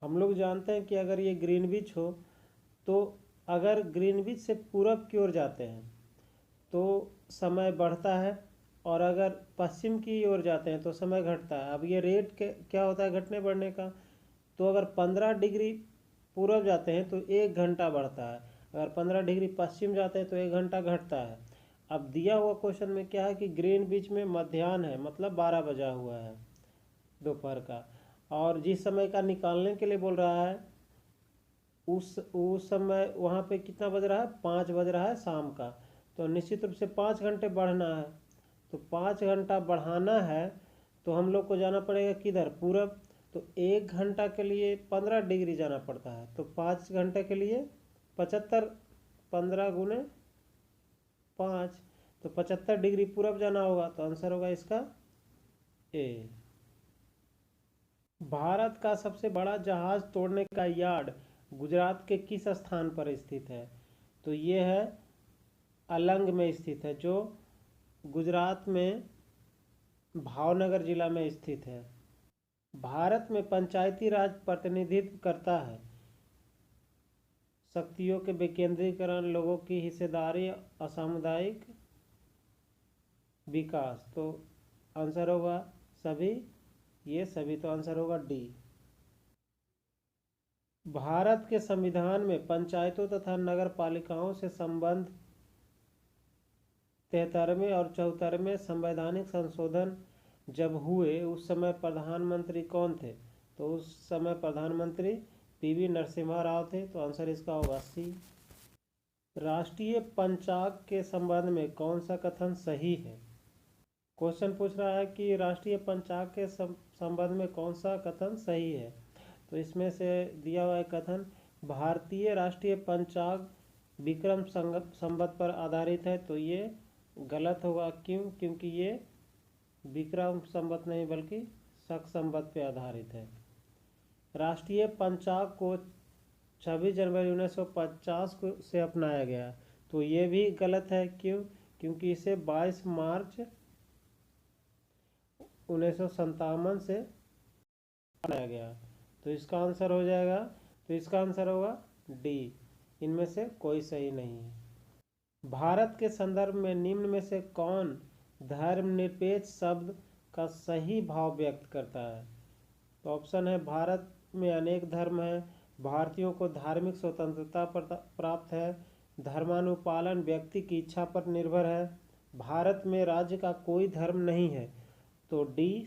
हम लोग जानते हैं कि अगर ये ग्रीनविच हो तो अगर ग्रीनविच से पूरब की ओर जाते हैं तो समय बढ़ता है, और अगर पश्चिम की ओर जाते हैं तो समय घटता है। अब ये रेट क्या होता है घटने बढ़ने का? तो अगर 15 डिग्री पूरब जाते हैं तो 1 घंटा बढ़ता है, अगर 15 डिग्री पश्चिम जाते हैं तो 1 घंटा घटता है। अब दिया हुआ क्वेश्चन में क्या है कि ग्रीनविच में मध्याह्न है, मतलब 12 बजा हुआ है दोपहर का, और जिस समय का निकालने के लिए बोल रहा है उस समय वहाँ पे कितना बज रहा है? 5 बज रहा है शाम का। तो निश्चित रूप से 5 घंटे बढ़ना है, तो 5 घंटा बढ़ाना है तो हम लोग को जाना पड़ेगा किधर? पूरब। तो 1 घंटा के लिए 15 डिग्री जाना पड़ता है, तो 5 घंटे के लिए 75, 15 × 5, तो 75 डिग्री पूरब जाना होगा। तो आंसर होगा इसका ए। भारत का सबसे बड़ा जहाज तोड़ने का यार्ड गुजरात के किस स्थान पर स्थित है? तो ये है अलंग में स्थित है, जो गुजरात में भावनगर जिला में स्थित है। भारत में पंचायती राज प्रतिनिधित्व करता है शक्तियों के विकेंद्रीकरण, लोगों की हिस्सेदारी, असामुदायिक विकास। तो आंसर होगा सभी, ये सभी, तो आंसर होगा डी। भारत के संविधान में पंचायतों तथा नगर पालिकाओं से संबंध 73वें और 74वें संवैधानिक संशोधन जब हुए उस समय प्रधानमंत्री कौन थे? तो उस समय प्रधानमंत्री पीवी नरसिम्हा राव थे। तो आंसर इसका होगा सी। राष्ट्रीय पंचांग के संबंध में कौन सा कथन सही है? क्वेश्चन पूछ रहा है कि राष्ट्रीय पंचांग के संबंध में कौन सा कथन सही है। तो इसमें से दिया हुआ है कथन, भारतीय राष्ट्रीय पंचांग विक्रम संवत पर आधारित है। तो ये गलत होगा। क्यों? क्योंकि ये विक्रम संवत नहीं बल्कि शक संवत पे आधारित है। राष्ट्रीय पंचांग को 26 जनवरी 1950 को से अपनाया गया, तो ये भी गलत है। क्यों? क्योंकि इसे 22 मार्च 1957 से अपनाया गया। तो इसका आंसर हो जाएगा, तो इसका आंसर होगा डी। इनमें से कोई सही नहीं है। भारत के संदर्भ में निम्न में से कौन धर्मनिरपेक्ष शब्द का सही भाव व्यक्त करता है? तो ऑप्शन है, भारत में अनेक धर्म हैं, भारतीयों को धार्मिक स्वतंत्रता प्राप्त है, धर्मानुपालन व्यक्ति की इच्छा पर निर्भर है, भारत में राज्य का कोई धर्म नहीं है। तो डी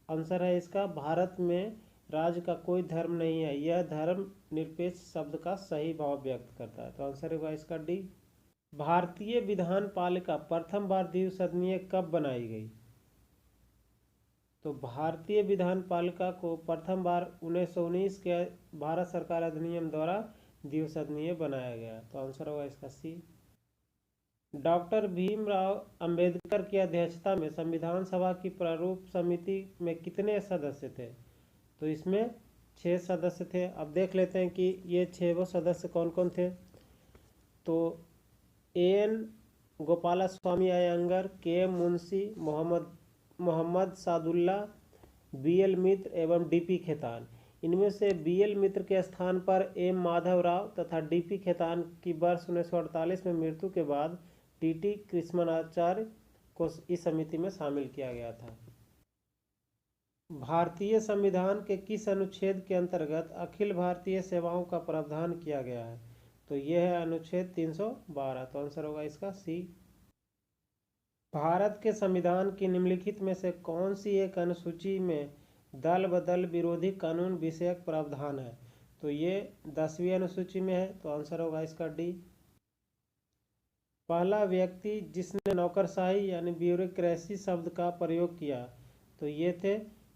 आंसर है इसका, भारत में राज्य का कोई धर्म नहीं है, यह धर्म निरपेक्ष शब्द का सही भाव व्यक्त करता है। तो आंसर होगा इसका डी। भारतीय विधान पालिका प्रथम बार द्विसदनीय कब बनाई गई? तो भारतीय विधान पालिका को प्रथम बार 1919 के भारत सरकार अधिनियम द्वारा द्विसदनीय बनाया गया। तो आंसर होगा इसका सी। डॉक्टर भीमराव अंबेडकर की अध्यक्षता में संविधान सभा की प्रारूप समिति में कितने सदस्य थे? तो इसमें 6 सदस्य थे। अब देख लेते हैं कि ये 6 वो सदस्य कौन कौन थे। तो एन गोपालस्वामी अयंगर, के मुंशी, मोहम्मद सादुल्ला, बीएल मित्र एवं डीपी खेतान। इनमें से बीएल मित्र के स्थान पर एम माधव राव तथा डीपी खेतान की वर्ष 1948 में मृत्यु के बाद टीटी कृष्णमाचार्य को इस समिति में शामिल किया गया था। भारतीय संविधान के किस अनुच्छेद के अंतर्गत अखिल भारतीय सेवाओं का प्रावधान किया गया है? तो यह है अनुच्छेद 312। तो आंसर होगा इसका सी। भारत के संविधान की निम्नलिखित में से कौन सी एक अनुसूची में दल बदल विरोधी कानून विषयक प्रावधान है? तो ये 10वीं अनुसूची में है। तो आंसर होगा इसका डी। पहला व्यक्ति जिसने नौकरशाही यानी ब्यूरोक्रेसी शब्द का प्रयोग किया, तो ये थे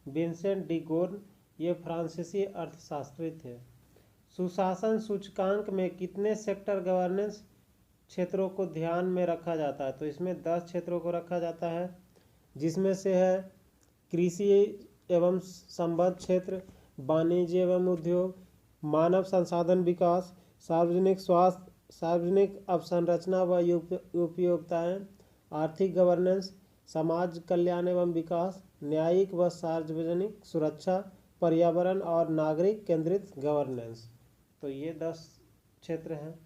विंसेंट डी गोर्न। ये फ्रांसीसी अर्थशास्त्री थे। सुशासन सूचकांक में कितने सेक्टर गवर्नेंस क्षेत्रों को ध्यान में रखा जाता है? तो इसमें 10 क्षेत्रों को रखा जाता है, जिसमें से है कृषि एवं संबद्ध क्षेत्र, वाणिज्य एवं उद्योग, मानव संसाधन विकास, सार्वजनिक स्वास्थ्य, सार्वजनिक अवसंरचना व उपयोगिताएँ, आर्थिक गवर्नेंस, समाज कल्याण एवं विकास, न्यायिक व सार्वजनिक सुरक्षा, पर्यावरण और नागरिक केंद्रित गवर्नेंस। तो ये 10 क्षेत्र हैं।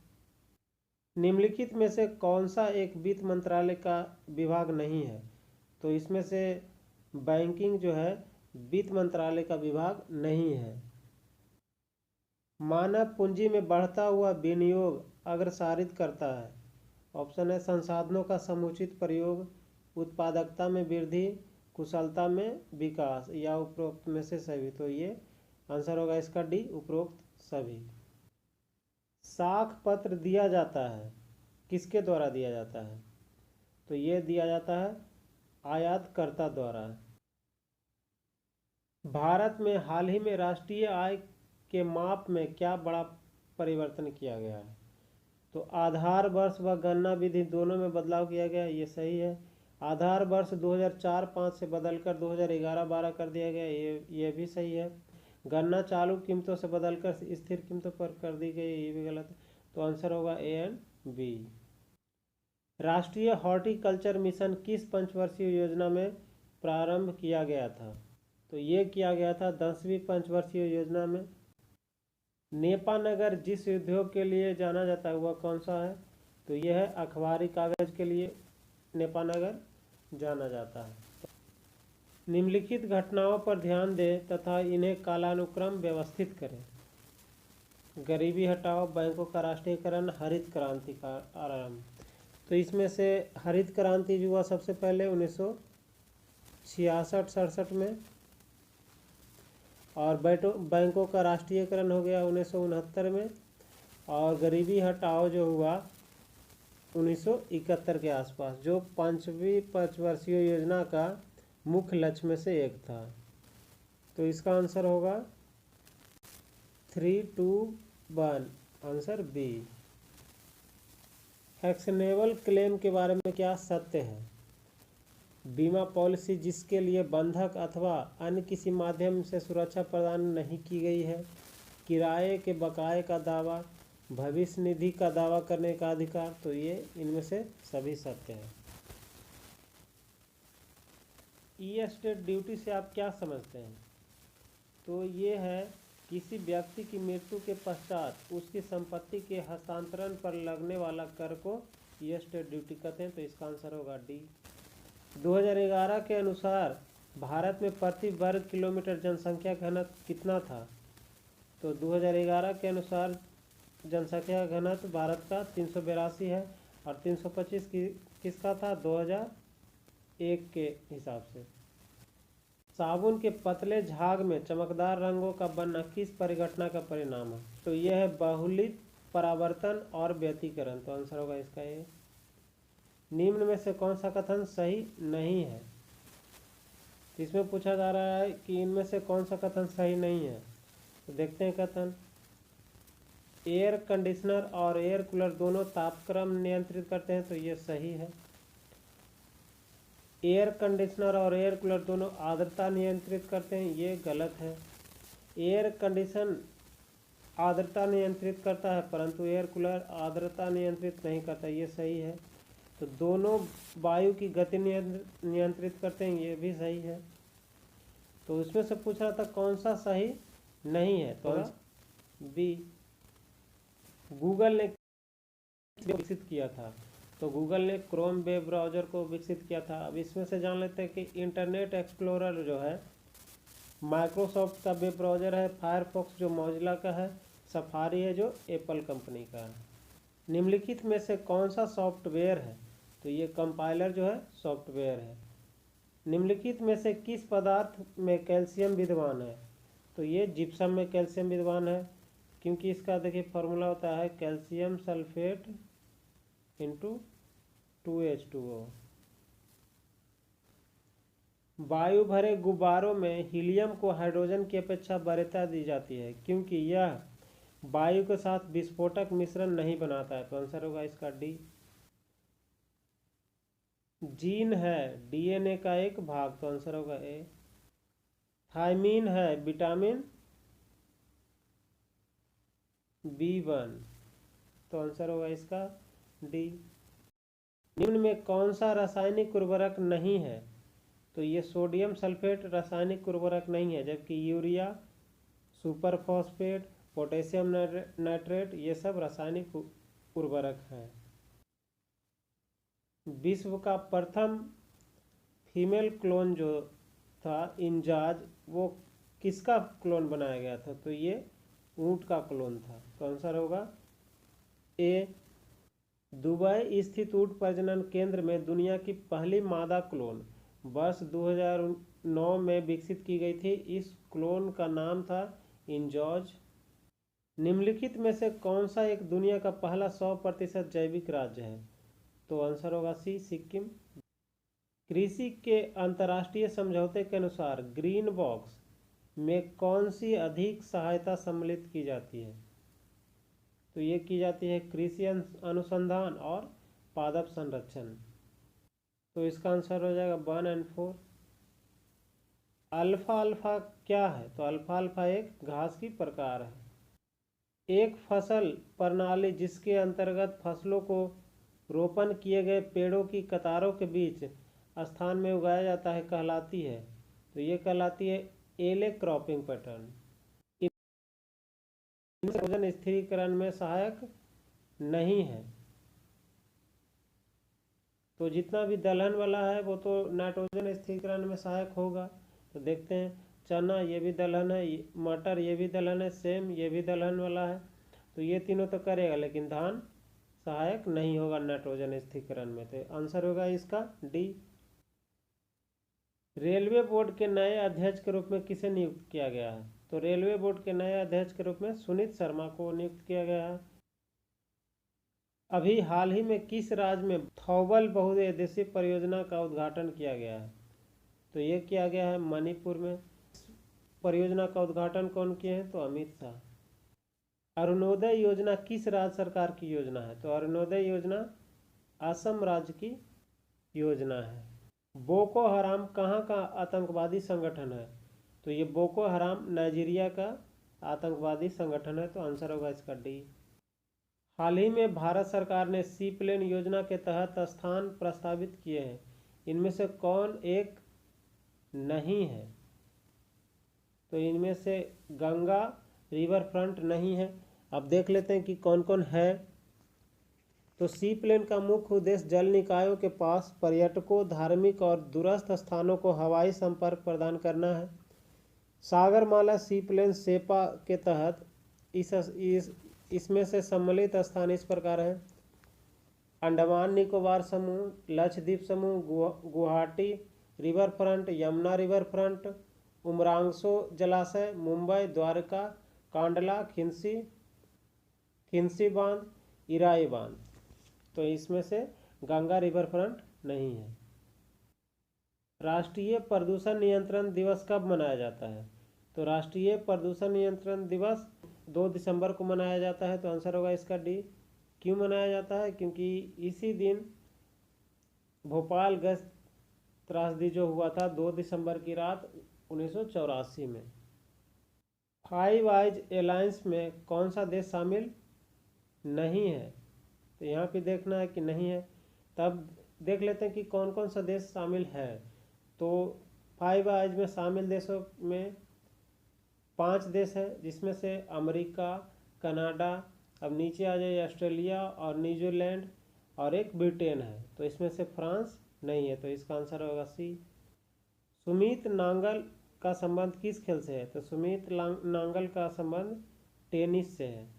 निम्नलिखित में से कौन सा एक वित्त मंत्रालय का विभाग नहीं है? तो इसमें से बैंकिंग जो है वित्त मंत्रालय का विभाग नहीं है। मानव पूंजी में बढ़ता हुआ विनियोग अग्रसारित करता है। ऑप्शन है संसाधनों का समुचित प्रयोग, उत्पादकता में वृद्धि, कुशलता में विकास, या उपरोक्त में से सभी। तो ये आंसर होगा इसका डी, उपरोक्त सभी। साख पत्र दिया जाता है, किसके द्वारा दिया जाता है? तो ये दिया जाता है आयातकर्ता द्वारा। भारत में हाल ही में राष्ट्रीय आय के माप में क्या बड़ा परिवर्तन किया गया है? तो आधार वर्ष व गणना विधि दोनों में बदलाव किया गया है, ये सही है। आधार वर्ष 2004-05 से बदलकर 2011-12 कर दिया गया, ये भी सही है। गणना चालू कीमतों से बदलकर स्थिर कीमतों पर कर दी गई, ये भी गलत है। तो आंसर होगा ए एंड बी। राष्ट्रीय हॉर्टिकल्चर मिशन किस पंचवर्षीय योजना में प्रारंभ किया गया था? तो ये किया गया था 10वीं पंचवर्षीय योजना में। नेपानगर जिस उद्योग के लिए जाना जाता है वह कौन सा है? तो यह है अखबारी कागज के लिए नेपानगर जाना जाता है। निम्नलिखित घटनाओं पर ध्यान दें तथा इन्हें कालानुक्रम व्यवस्थित करें। गरीबी हटाओ, बैंकों का राष्ट्रीयकरण, हरित क्रांति का आरंभ। तो इसमें से हरित क्रांति जो हुआ सबसे पहले 1966-67 में, और बैंकों का राष्ट्रीयकरण हो गया 1969 में, और गरीबी हटाओ जो हुआ 1971 के आसपास, जो 5वीं पंचवर्षीय योजना का मुख्य लक्ष्य में से एक था। तो इसका आंसर होगा 3, 2, 1, आंसर बी। एक्शनेबल क्लेम के बारे में क्या सत्य है? बीमा पॉलिसी जिसके लिए बंधक अथवा अन्य किसी माध्यम से सुरक्षा प्रदान नहीं की गई है, किराए के बकाये का दावा, भविष्य निधि का दावा करने का अधिकार। तो ये इनमें से सभी सत्य है। ई एस्टेट ड्यूटी से आप क्या समझते हैं? तो ये है किसी व्यक्ति की मृत्यु के पश्चात उसकी संपत्ति के हस्तांतरण पर लगने वाला कर को ई एस्टेट ड्यूटी कहते हैं। तो इसका आंसर होगा डी। 2011 के अनुसार भारत में प्रति वर्ग किलोमीटर जनसंख्या घनत्व कितना था? तो 2011 के अनुसार जनसंख्या घनत्व भारत का 382 है, और 325 किसका था? 2001 के हिसाब से। साबुन के पतले झाग में चमकदार रंगों का बनना किस परिघटना का परिणाम है? तो यह है बहुलित परावर्तन और व्यतिकरण। तो आंसर होगा इसका ये। निम्न में से कौन सा कथन सही नहीं है? इसमें पूछा जा रहा है कि इनमें से कौन सा कथन सही नहीं है। तो देखते हैं कथन। एयर कंडीशनर और एयर कूलर दोनों तापक्रम नियंत्रित करते हैं। तो ये सही है। एयर कंडीशनर और एयर कूलर दोनों आर्द्रता नियंत्रित करते हैं, ये गलत है। एयर कंडीशन आर्द्रता नियंत्रित करता है, परंतु एयर कूलर आर्द्रता नियंत्रित नहीं करता, ये सही है। तो दोनों वायु की गति नियंत्रित करते हैं, ये भी सही है। तो उसमें से पूछ रहा था कौन सा सही नहीं है? तो बी। गूगल ने विकसित किया था? तो गूगल ने क्रोम वेब ब्राउज़र को विकसित किया था। अब इसमें से जान लेते हैं कि इंटरनेट एक्सप्लोरर जो है माइक्रोसॉफ्ट का वेब ब्राउज़र है, फायरफॉक्स जो मोजिला का है, सफारी है जो एप्पल कंपनी का है। निम्नलिखित में से कौन सा सॉफ्टवेयर है? तो ये कंपाइलर जो है सॉफ्टवेयर है। निम्नलिखित में से किस पदार्थ में कैल्शियम विद्यमान है? तो ये जिप्सम में कैल्शियम विद्यमान है, क्योंकि इसका देखिए फॉर्मूला होता है कैल्शियम सल्फेट इंटू 2H2O। वायु भरे गुब्बारों में हीलियम को हाइड्रोजन की अपेक्षा वरीयता दी जाती है क्योंकि यह वायु के साथ विस्फोटक मिश्रण नहीं बनाता है। तो आंसर होगा इसका डी। जीन है डीएनए का एक भाग। तो आंसर होगा ए। थायमीन है विटामिन B1। तो आंसर होगा इसका डी। निम्न में कौन सा रासायनिक उर्वरक नहीं है? तो ये सोडियम सल्फेट रासायनिक उर्वरक नहीं है, जबकि urea, super phosphate, potassium nitrate ये सब रासायनिक उर्वरक हैं। विश्व का प्रथम फीमेल क्लोन जो था इंजाज, वो किसका क्लोन बनाया गया था? तो ये ऊंट का क्लोन था। तो आंसर होगा ए। दुबई स्थित ऊंट प्रजनन केंद्र में दुनिया की पहली मादा क्लोन वर्ष 2009 में विकसित की गई थी। इस क्लोन का नाम था इंजॉज। निम्नलिखित में से कौन सा एक दुनिया का पहला 100% जैविक राज्य है? तो आंसर होगा सी, सिक्किम। कृषि के अंतर्राष्ट्रीय समझौते के अनुसार ग्रीन बॉक्स में कौन सी अधिक सहायता सम्मिलित की जाती है? तो ये की जाती है कृषि अनुसंधान और पादप संरक्षण। तो इसका आंसर हो जाएगा 1 और 4। अल्फा अल्फा क्या है? तो अल्फा अल्फा एक घास की प्रकार है। एक फसल प्रणाली जिसके अंतर्गत फसलों को रोपण किए गए पेड़ों की कतारों के बीच स्थान में उगाया जाता है कहलाती है? तो ये कहलाती है एले क्रॉपिंग पैटर्न। नाइट्रोजन स्थिरीकरण में सहायक नहीं है। तो जितना भी दलहन वाला है वो तो नाइट्रोजन स्थिरीकरण में सहायक होगा। तो देखते हैं, चना ये भी दलहन है, मटर ये भी दलहन है, सेम ये भी दलहन वाला है। तो ये तीनों तो करेगा, लेकिन धान सहायक नहीं होगा नाइट्रोजन स्थिरीकरण में। तो आंसर होगा इसका डी। रेलवे बोर्ड के नए अध्यक्ष के रूप में किसे नियुक्त किया गया है? तो रेलवे बोर्ड के नए अध्यक्ष के रूप में सुनीत शर्मा को नियुक्त किया गया है। अभी हाल ही में किस राज्य में थौबल बहुउद्देशीय परियोजना का उद्घाटन किया गया है? तो ये किया गया है मणिपुर में। परियोजना का उद्घाटन कौन किए हैं? तो अमित शाह। अरुणोदय योजना किस राज्य सरकार की योजना है? तो अरुणोदय योजना असम राज्य की योजना है। बोको हराम कहाँ का आतंकवादी संगठन है? तो ये बोको हराम नाइजीरिया का आतंकवादी संगठन है। तो आंसर होगा इसका डी। हाल ही में भारत सरकार ने सी प्लेन योजना के तहत स्थान प्रस्तावित किए हैं, इनमें से कौन एक नहीं है? तो इनमें से गंगा रिवर फ्रंट नहीं है। अब देख लेते हैं कि कौन कौन है। तो सी प्लेन का मुख्य उद्देश्य जल निकायों के पास पर्यटकों, धार्मिक और दूरस्थ स्थानों को हवाई संपर्क प्रदान करना है। सागरमाला सी प्लेन सेपा के तहत इसमें से सम्मिलित स्थान इस प्रकार हैं: अंडमान निकोबार समूह, लक्षद्वीप समूह, Guwahati river front, Yamuna river front, Umrangso जलाशय, मुंबई, द्वारका, कांडला, खिंसी बांध, इराई बांध। तो इसमें से गंगा रिवर फ्रंट नहीं है। राष्ट्रीय प्रदूषण नियंत्रण दिवस कब मनाया जाता है? तो राष्ट्रीय प्रदूषण नियंत्रण दिवस 2 दिसंबर को मनाया जाता है। तो आंसर होगा इसका डी। क्यों मनाया जाता है? क्योंकि इसी दिन भोपाल गैस त्रासदी जो हुआ था 2 दिसंबर की रात 1984 में। फाइव आइज एलायंस में कौन सा देश शामिल नहीं है? तो यहाँ पे देखना है कि नहीं है। तब देख लेते हैं कि कौन कौन सा देश शामिल है। तो फाइव आइज में शामिल देशों में 5 देश हैं, जिसमें से अमेरिका, कनाडा, अब नीचे आ जाए ऑस्ट्रेलिया और न्यूजीलैंड, और एक ब्रिटेन है। तो इसमें से फ्रांस नहीं है। तो इसका आंसर होगा सी। सुमीत नांगल का संबंध किस खेल से है? तो सुमीत नांगल का संबंध टेनिस से है।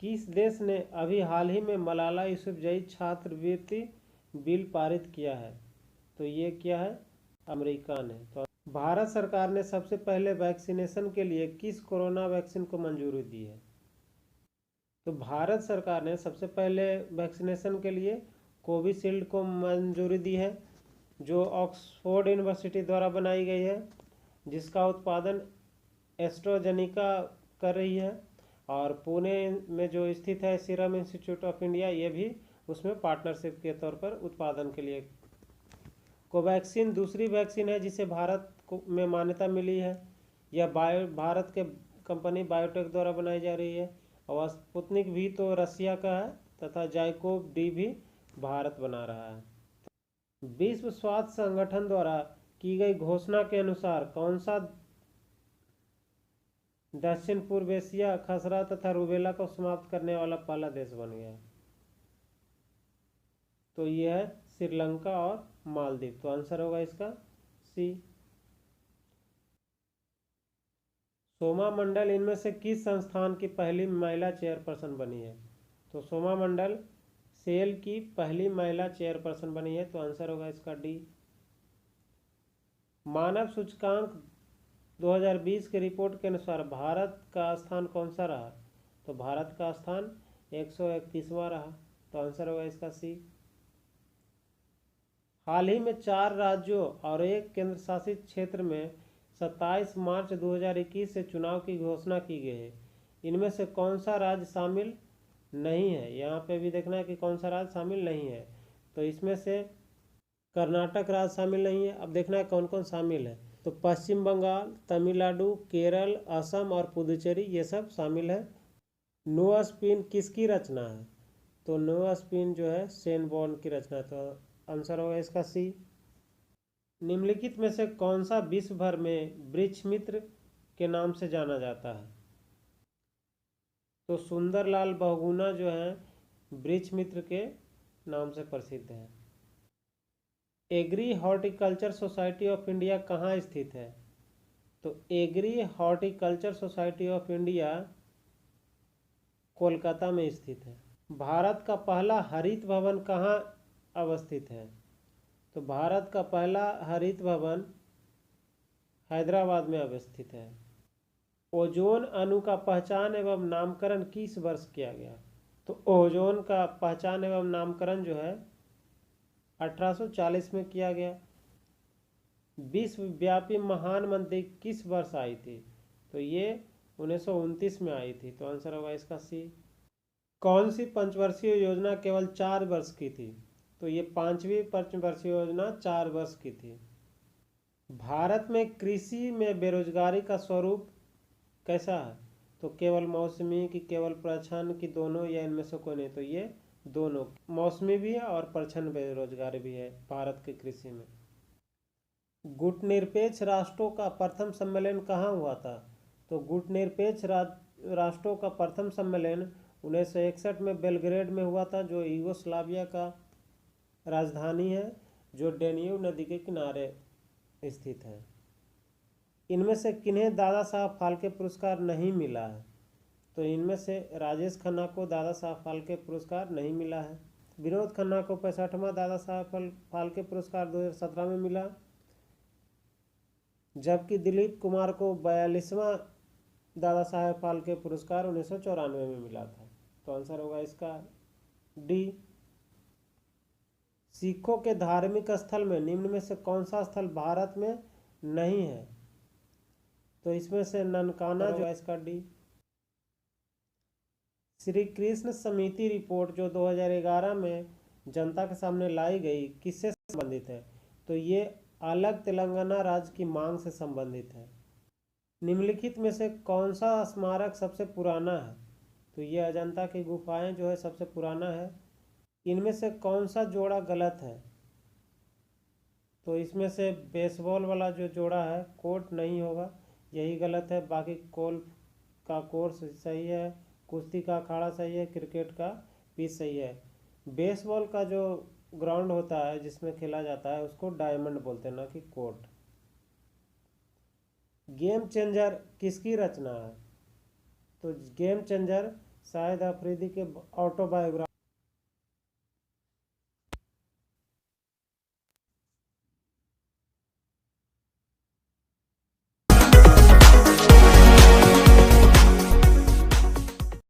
किस देश ने अभी हाल ही में मलाला यूसुफजई छात्रवृत्ति बिल पारित किया है? तो ये क्या है? अमेरिका ने। तो भारत सरकार ने सबसे पहले वैक्सीनेशन के लिए किस कोरोना वैक्सीन को मंजूरी दी है? तो भारत सरकार ने सबसे पहले वैक्सीनेशन के लिए कोविशील्ड को मंजूरी दी है, जो ऑक्सफोर्ड यूनिवर्सिटी द्वारा बनाई गई है, जिसका उत्पादन एस्ट्राजेनेका कर रही है। और पुणे में जो स्थित है सीरम इंस्टीट्यूट ऑफ इंडिया, ये भी उसमें पार्टनरशिप के तौर पर उत्पादन के लिए। कोवैक्सीन दूसरी वैक्सीन है जिसे भारत में मान्यता मिली है। यह भारत के कंपनी बायोटेक द्वारा बनाई जा रही है। और स्पुतनिक भी तो रसिया का है, तथा जाइकोव डी भी भारत बना रहा है। विश्व स्वास्थ्य संगठन द्वारा की गई घोषणा के अनुसार कौन सा दक्षिण पूर्व एशिया खसरा तथा रूबेला को समाप्त करने वाला पहला देश बन गया? तो यह है श्रीलंका और मालदीव। तो आंसर होगा इसका सी। सोमा मंडल इनमें से किस संस्थान की पहली महिला चेयरपर्सन बनी है? तो सोमा मंडल सेल की पहली महिला चेयरपर्सन बनी है। तो आंसर होगा इसका डी। मानव सूचकांक 2020 की रिपोर्ट के अनुसार भारत का स्थान कौन सा रहा? तो भारत का स्थान 131वां रहा। तो आंसर होगा इसका सी। हाल ही में 4 राज्यों और 1 केंद्र शासित क्षेत्र में 27 मार्च 2021 से चुनाव की घोषणा की गई है। इनमें से कौन सा राज्य शामिल नहीं है? यहाँ पे भी देखना है कि कौन सा राज्य शामिल नहीं है। तो इसमें से कर्नाटक राज्य शामिल नहीं है। अब देखना है कौन कौन शामिल है। तो पश्चिम बंगाल, तमिलनाडु, केरल, असम और पुदुचेरी ये सब शामिल है। नो स्पिन किसकी रचना है? तो नो स्पिन जो है शेन बॉर्न की रचना है। तो आंसर होगा इसका सी। निम्नलिखित में से कौन सा विश्व भर में वृक्ष मित्र के नाम से जाना जाता है? तो सुंदरलाल बहुगुणा जो है वृक्ष मित्र के नाम से प्रसिद्ध है। Agri horticulture society of India कहाँ स्थित है? तो agri horticulture society of India Kolkata में स्थित है। भारत का पहला हरित भवन कहाँ अवस्थित है? तो भारत का पहला हरित भवन हैदराबाद में अवस्थित है। ओजोन अणु का पहचान एवं नामकरण किस वर्ष किया गया? तो ओजोन का पहचान एवं नामकरण जो है 1840 में किया गया। विश्वव्यापी महान मंदी किस वर्ष आई थी? तो ये 1929 में आई थी। तो आंसर होगा इसका सी। कौन सी पंचवर्षीय योजना केवल 4 वर्ष की थी? तो ये 5वीं पंचवर्षीय योजना 4 वर्ष की थी। भारत में कृषि में बेरोजगारी का स्वरूप कैसा है? तो केवल मौसमी की केवल प्रच्छन्न की दोनों या इनमें से कोई नहीं? तो ये दोनों, मौसमी भी है और प्रच्छन्न बेरोजगारी भी है भारत की कृषि में। गुटनिरपेक्ष राष्ट्रों का प्रथम सम्मेलन कहाँ हुआ था? तो गुटनिरपेक्ष राष्ट्रों का प्रथम सम्मेलन 1961 में बेलग्रेड में हुआ था, जो यूगोस्लाविया का राजधानी है, जो डेन्यूब नदी के किनारे स्थित है। इनमें से किन्हें दादा साहब फाल्के पुरस्कार नहीं मिला है? तो इनमें से राजेश खन्ना को दादा साहब फाल्के पुरस्कार नहीं मिला है। विनोद खन्ना को 65वां दादा साहब फाल्के पुरस्कार 2017 में मिला, जबकि दिलीप कुमार को 42वां दादा साहब फाल्के पुरस्कार 1994 में मिला था। तो आंसर होगा इसका डी। सिखों के धार्मिक स्थल में निम्न में से कौन सा स्थल भारत में नहीं है? तो इसमें से ननकाना जो है इसका डी। श्री कृष्ण समिति रिपोर्ट जो 2011 में जनता के सामने लाई गई किससे संबंधित है? तो ये अलग तेलंगाना राज्य की मांग से संबंधित है। निम्नलिखित में से कौन सा स्मारक सबसे पुराना है? तो ये अजंता की गुफाएं जो है सबसे पुराना है। इनमें से कौन सा जोड़ा गलत है? तो इसमें से बेसबॉल वाला जो जोड़ा है कोर्ट नहीं होगा, यही गलत है। बाकी गोल्फ का कोर्स सही है, कुश्ती का अखाड़ा सही है, क्रिकेट का पिच सही है। बेसबॉल का जो ग्राउंड होता है जिसमें खेला जाता है उसको डायमंड बोलते हैं, ना कि कोर्ट। गेम चेंजर किसकी रचना है? तो गेम चेंजर शाहिद अफरीदी के ऑटोबायोग्राफी